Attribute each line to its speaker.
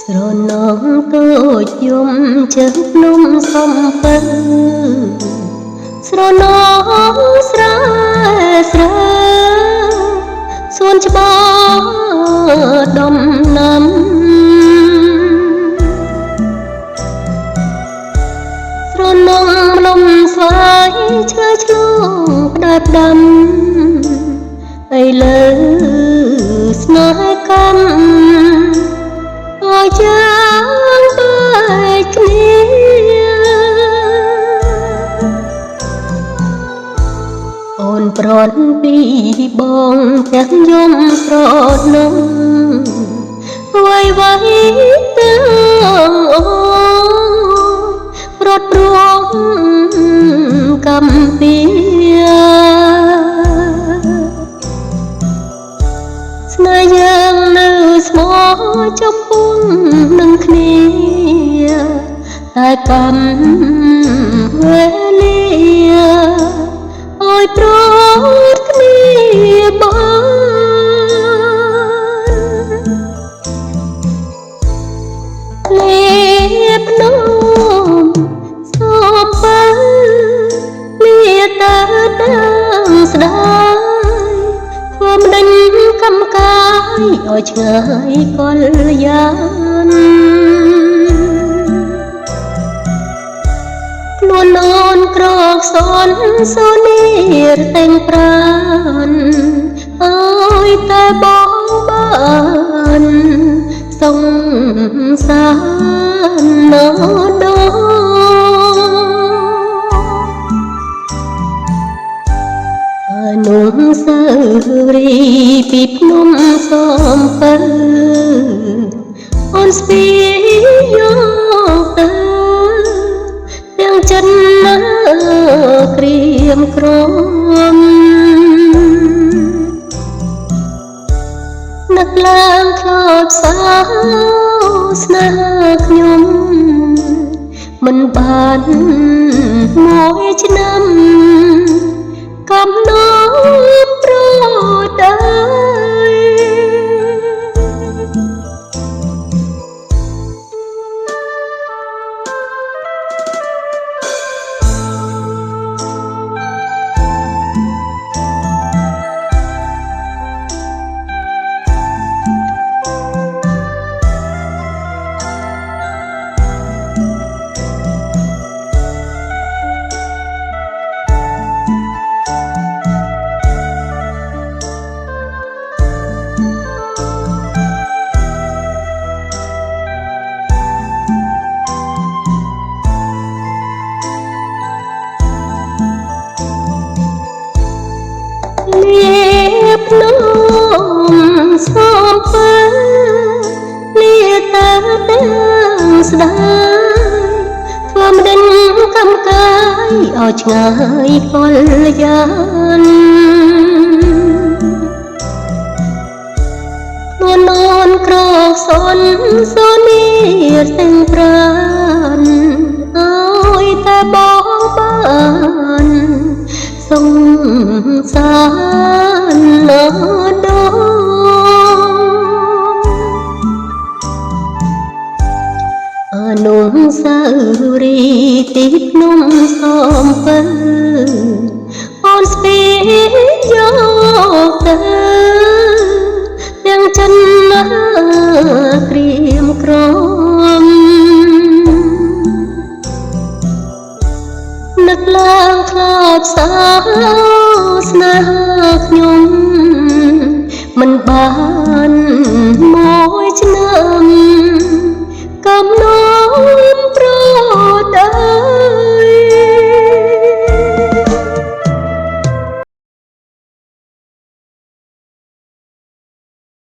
Speaker 1: ស្រណងតូចយំជើងភ្នំសំពៅស្រណងស្រែស្រែសួនច្បារដំណាំស្រណងម្លំស្វាយឆ្លើយឆ្លងផ្ដាច់ដាំឥឡូវស្នេហ៍កម្មឲ្យចាំបែកគ្នាអូនប្រន់ពីបងទាំងយំស្រណងអ្វីទាំងអូរត់រួងកំពីស្នេហ៍យើងនៅស្មោះចំពុំនឹងគ្នាតែកម្មវេលាឲ្យប្រត់គ្នាបានលេបនំសំពៅលាតាតាមស្ដាយធ្វើមិនដេញកំកាយឲ្យឆ្ងាយកលយានខ្លួនអូនក្រកសនសូនីរតែងប្រានឲ្យតែបងបានសង្សារណដូអនុស្សាវរីយ៍ពីភ្នំសំពៅអូនស្ពាយយកទៅទាំងចិនណាក្រៀមក្រំនឹកឡើងខ្លោចសៅស្នេហ៍ខ្ញុំមិនបានមួយឆ្នាំកំណត់ប្រដៅភ្នំសំពៅលាតាទាំងស្ដាយធ្វើមិនដេញកំកាយឲ្យឆ្ងាយកលយានខ្លួនអូនក្រកសនសូនីរទាំងប្រានឲ្យតែបងបានសង្សារណដូអនុស្សាវរីយ៍ទីភ្នំសំពៅអូនស្ពាយយកទៅទាំងចិនណាក្រៀមក្រំនឹកឡើងខ្លោចសៅស្នេហ៍ខ្ញុំមិនបាន